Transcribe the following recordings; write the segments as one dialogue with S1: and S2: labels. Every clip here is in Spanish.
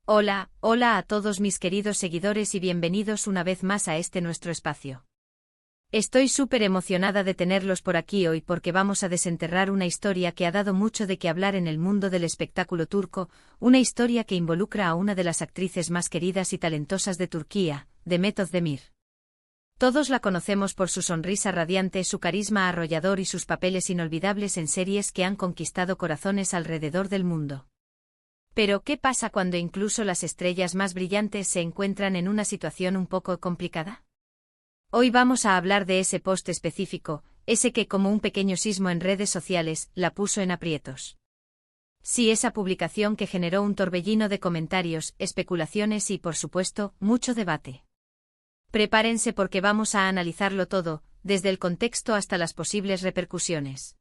S1: Hola, hola a todos mis queridos seguidores y bienvenidos una vez más a este nuestro espacio. Estoy súper emocionada de tenerlos por aquí hoy porque vamos a desenterrar una historia que ha dado mucho de qué hablar en el mundo del espectáculo turco, una historia que involucra a una de las actrices más queridas y talentosas de Turquía, Demet Özdemir. Todos la conocemos por su sonrisa radiante, su carisma arrollador y sus papeles inolvidables en series que han conquistado corazones alrededor del mundo. Pero, ¿qué pasa cuando incluso las estrellas más brillantes se encuentran en una situación un poco complicada? Hoy vamos a hablar de ese post específico, ese que como un pequeño sismo en redes sociales, la puso en aprietos. Sí, esa publicación que generó un torbellino de comentarios, especulaciones y, por supuesto, mucho debate. Prepárense porque vamos a analizarlo todo, desde el contexto hasta las posibles repercusiones.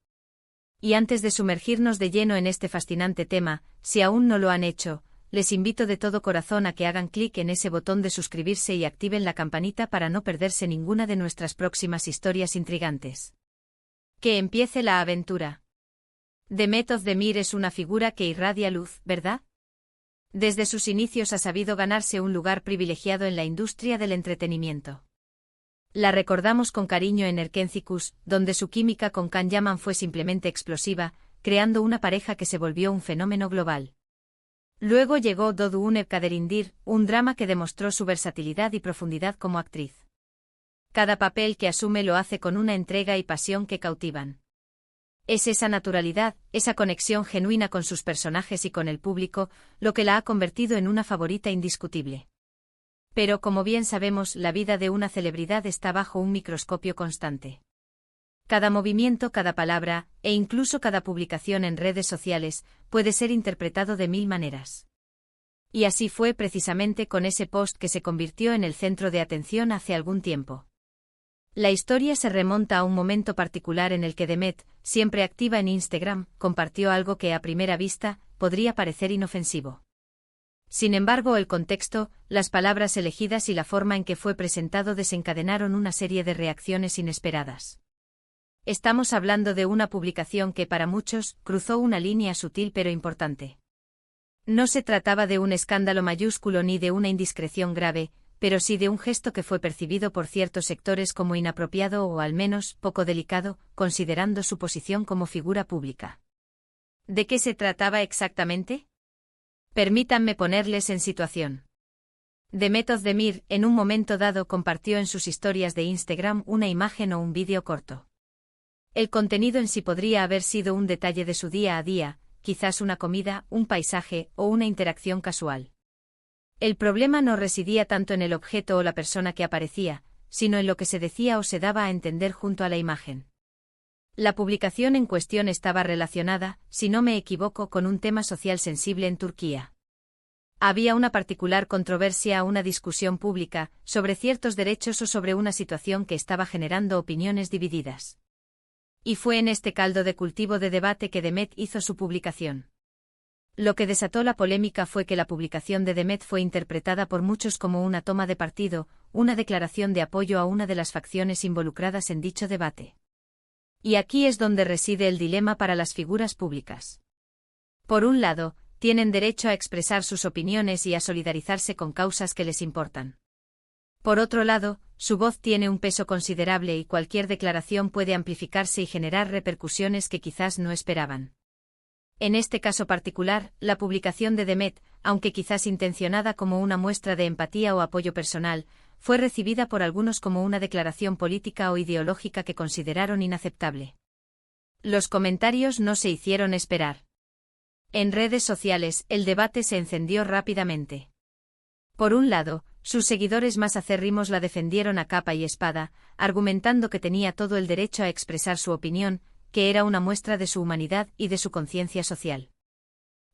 S1: Y antes de sumergirnos de lleno en este fascinante tema, si aún no lo han hecho, les invito de todo corazón a que hagan clic en ese botón de suscribirse y activen la campanita para no perderse ninguna de nuestras próximas historias intrigantes. Que empiece la aventura. Demet Özdemir es una figura que irradia luz, ¿verdad? Desde sus inicios ha sabido ganarse un lugar privilegiado en la industria del entretenimiento. La recordamos con cariño en Erkencikus, donde su química con Can Yaman fue simplemente explosiva, creando una pareja que se volvió un fenómeno global. Luego llegó Doğduğun Kaderindir, un drama que demostró su versatilidad y profundidad como actriz. Cada papel que asume lo hace con una entrega y pasión que cautivan. Es esa naturalidad, esa conexión genuina con sus personajes y con el público, lo que la ha convertido en una favorita indiscutible. Pero como bien sabemos, la vida de una celebridad está bajo un microscopio constante. Cada movimiento, cada palabra, e incluso cada publicación en redes sociales, puede ser interpretado de mil maneras. Y así fue precisamente con ese post que se convirtió en el centro de atención hace algún tiempo. La historia se remonta a un momento particular en el que Demet, siempre activa en Instagram, compartió algo que a primera vista podría parecer inofensivo. Sin embargo, el contexto, las palabras elegidas y la forma en que fue presentado desencadenaron una serie de reacciones inesperadas. Estamos hablando de una publicación que para muchos cruzó una línea sutil pero importante. No se trataba de un escándalo mayúsculo ni de una indiscreción grave, pero sí de un gesto que fue percibido por ciertos sectores como inapropiado o al menos poco delicado, considerando su posición como figura pública. ¿De qué se trataba exactamente? Permítanme ponerles en situación. Demet Özdemir, en un momento dado, compartió en sus historias de Instagram una imagen o un vídeo corto. El contenido en sí podría haber sido un detalle de su día a día, quizás una comida, un paisaje o una interacción casual. El problema no residía tanto en el objeto o la persona que aparecía, sino en lo que se decía o se daba a entender junto a la imagen. La publicación en cuestión estaba relacionada, si no me equivoco, con un tema social sensible en Turquía. Había una particular controversia, una discusión pública, sobre ciertos derechos o sobre una situación que estaba generando opiniones divididas. Y fue en este caldo de cultivo de debate que Demet hizo su publicación. Lo que desató la polémica fue que la publicación de Demet fue interpretada por muchos como una toma de partido, una declaración de apoyo a una de las facciones involucradas en dicho debate. Y aquí es donde reside el dilema para las figuras públicas. Por un lado, tienen derecho a expresar sus opiniones y a solidarizarse con causas que les importan. Por otro lado, su voz tiene un peso considerable y cualquier declaración puede amplificarse y generar repercusiones que quizás no esperaban. En este caso particular, la publicación de Demet, aunque quizás intencionada como una muestra de empatía o apoyo personal, fue recibida por algunos como una declaración política o ideológica que consideraron inaceptable. Los comentarios no se hicieron esperar. En redes sociales, el debate se encendió rápidamente. Por un lado, sus seguidores más acérrimos la defendieron a capa y espada, argumentando que tenía todo el derecho a expresar su opinión, que era una muestra de su humanidad y de su conciencia social.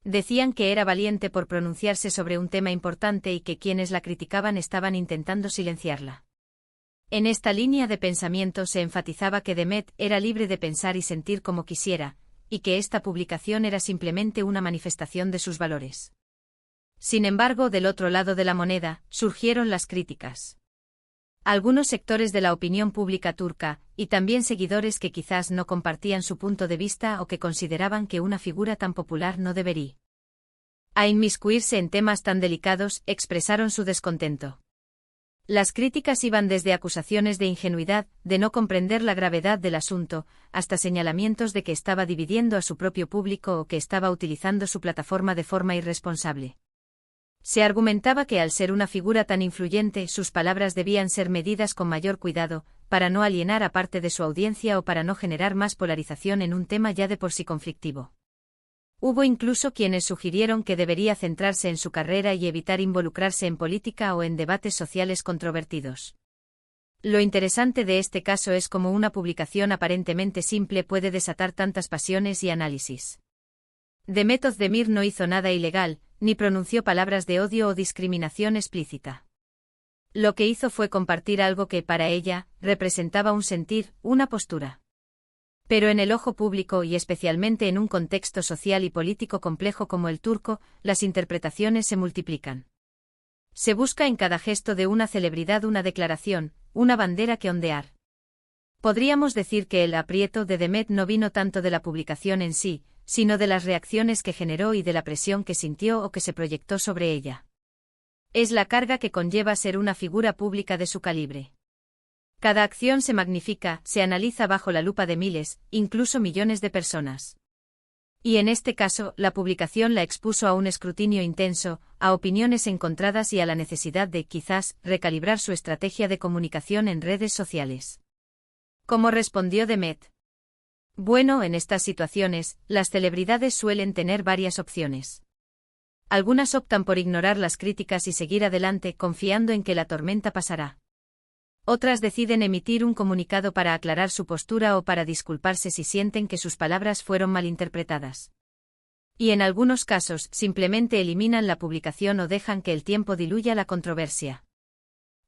S1: Decían que era valiente por pronunciarse sobre un tema importante y que quienes la criticaban estaban intentando silenciarla. En esta línea de pensamiento se enfatizaba que Demet era libre de pensar y sentir como quisiera, y que esta publicación era simplemente una manifestación de sus valores. Sin embargo, del otro lado de la moneda, surgieron las críticas. Algunos sectores de la opinión pública turca, y también seguidores que quizás no compartían su punto de vista o que consideraban que una figura tan popular no debería a inmiscuirse en temas tan delicados, expresaron su descontento. Las críticas iban desde acusaciones de ingenuidad, de no comprender la gravedad del asunto, hasta señalamientos de que estaba dividiendo a su propio público o que estaba utilizando su plataforma de forma irresponsable. Se argumentaba que al ser una figura tan influyente, sus palabras debían ser medidas con mayor cuidado, para no alienar a parte de su audiencia o para no generar más polarización en un tema ya de por sí conflictivo. Hubo incluso quienes sugirieron que debería centrarse en su carrera y evitar involucrarse en política o en debates sociales controvertidos. Lo interesante de este caso es cómo una publicación aparentemente simple puede desatar tantas pasiones y análisis. Demet Özdemir no hizo nada ilegal, ni pronunció palabras de odio o discriminación explícita. Lo que hizo fue compartir algo que, para ella, representaba un sentir, una postura. Pero en el ojo público y especialmente en un contexto social y político complejo como el turco, las interpretaciones se multiplican. Se busca en cada gesto de una celebridad una declaración, una bandera que ondear. Podríamos decir que el aprieto de Demet no vino tanto de la publicación en sí, sino de las reacciones que generó y de la presión que sintió o que se proyectó sobre ella. Es la carga que conlleva ser una figura pública de su calibre. Cada acción se magnifica, se analiza bajo la lupa de miles, incluso millones de personas. Y en este caso, la publicación la expuso a un escrutinio intenso, a opiniones encontradas y a la necesidad de, quizás, recalibrar su estrategia de comunicación en redes sociales. ¿Cómo respondió Demet? Bueno, en estas situaciones, las celebridades suelen tener varias opciones. Algunas optan por ignorar las críticas y seguir adelante confiando en que la tormenta pasará. Otras deciden emitir un comunicado para aclarar su postura o para disculparse si sienten que sus palabras fueron malinterpretadas. Y en algunos casos, simplemente eliminan la publicación o dejan que el tiempo diluya la controversia.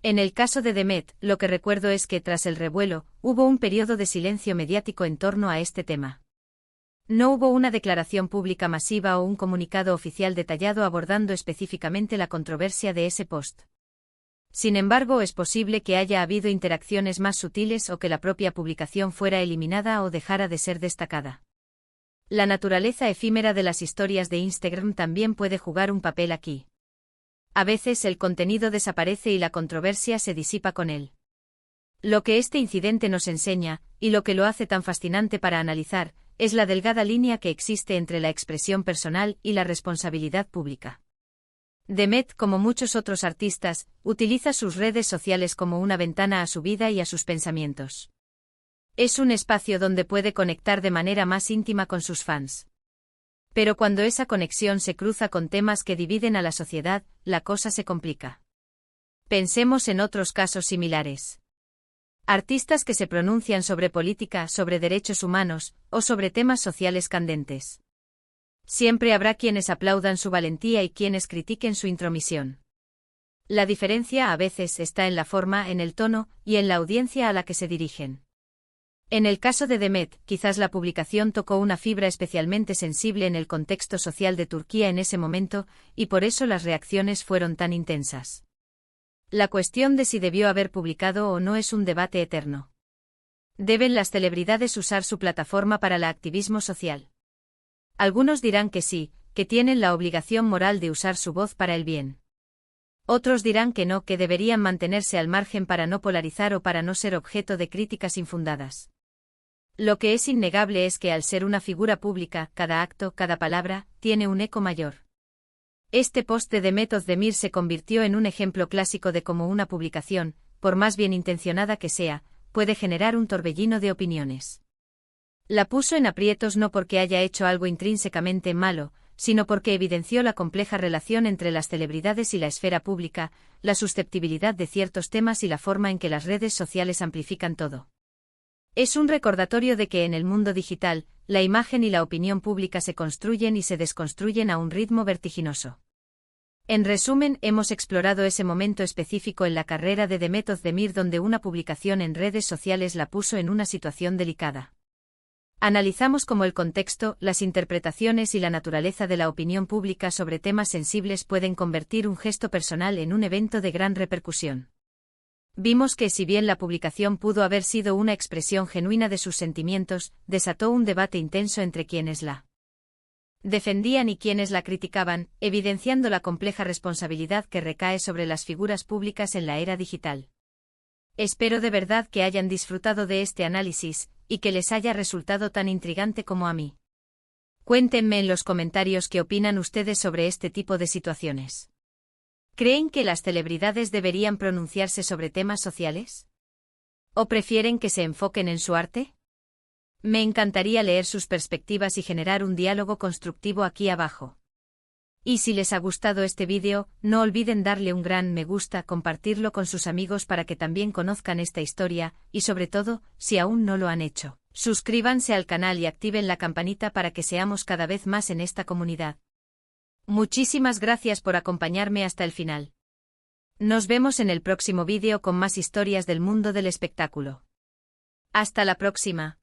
S1: En el caso de Demet, lo que recuerdo es que tras el revuelo, hubo un periodo de silencio mediático en torno a este tema. No hubo una declaración pública masiva o un comunicado oficial detallado abordando específicamente la controversia de ese post. Sin embargo, es posible que haya habido interacciones más sutiles o que la propia publicación fuera eliminada o dejara de ser destacada. La naturaleza efímera de las historias de Instagram también puede jugar un papel aquí. A veces el contenido desaparece y la controversia se disipa con él. Lo que este incidente nos enseña, y lo que lo hace tan fascinante para analizar, es la delgada línea que existe entre la expresión personal y la responsabilidad pública. Demet, como muchos otros artistas, utiliza sus redes sociales como una ventana a su vida y a sus pensamientos. Es un espacio donde puede conectar de manera más íntima con sus fans. Pero cuando esa conexión se cruza con temas que dividen a la sociedad, la cosa se complica. Pensemos en otros casos similares. Artistas que se pronuncian sobre política, sobre derechos humanos, o sobre temas sociales candentes. Siempre habrá quienes aplaudan su valentía y quienes critiquen su intromisión. La diferencia a veces está en la forma, en el tono, y en la audiencia a la que se dirigen. En el caso de Demet, quizás la publicación tocó una fibra especialmente sensible en el contexto social de Turquía en ese momento, y por eso las reacciones fueron tan intensas. La cuestión de si debió haber publicado o no es un debate eterno. ¿Deben las celebridades usar su plataforma para el activismo social? Algunos dirán que sí, que tienen la obligación moral de usar su voz para el bien. Otros dirán que no, que deberían mantenerse al margen para no polarizar o para no ser objeto de críticas infundadas. Lo que es innegable es que al ser una figura pública, cada acto, cada palabra, tiene un eco mayor. Este post de Demet Özdemir se convirtió en un ejemplo clásico de cómo una publicación, por más bien intencionada que sea, puede generar un torbellino de opiniones. La puso en aprietos no porque haya hecho algo intrínsecamente malo, sino porque evidenció la compleja relación entre las celebridades y la esfera pública, la susceptibilidad de ciertos temas y la forma en que las redes sociales amplifican todo. Es un recordatorio de que en el mundo digital, la imagen y la opinión pública se construyen y se desconstruyen a un ritmo vertiginoso. En resumen, hemos explorado ese momento específico en la carrera de Demet Özdemir donde una publicación en redes sociales la puso en una situación delicada. Analizamos cómo el contexto, las interpretaciones y la naturaleza de la opinión pública sobre temas sensibles pueden convertir un gesto personal en un evento de gran repercusión. Vimos que si bien la publicación pudo haber sido una expresión genuina de sus sentimientos, desató un debate intenso entre quienes la defendían y quienes la criticaban, evidenciando la compleja responsabilidad que recae sobre las figuras públicas en la era digital. Espero de verdad que hayan disfrutado de este análisis, y que les haya resultado tan intrigante como a mí. Cuéntenme en los comentarios qué opinan ustedes sobre este tipo de situaciones. ¿Creen que las celebridades deberían pronunciarse sobre temas sociales? ¿O prefieren que se enfoquen en su arte? Me encantaría leer sus perspectivas y generar un diálogo constructivo aquí abajo. Y si les ha gustado este vídeo, no olviden darle un gran me gusta, compartirlo con sus amigos para que también conozcan esta historia, y sobre todo, si aún no lo han hecho, suscríbanse al canal y activen la campanita para que seamos cada vez más en esta comunidad. Muchísimas gracias por acompañarme hasta el final. Nos vemos en el próximo vídeo con más historias del mundo del espectáculo. Hasta la próxima.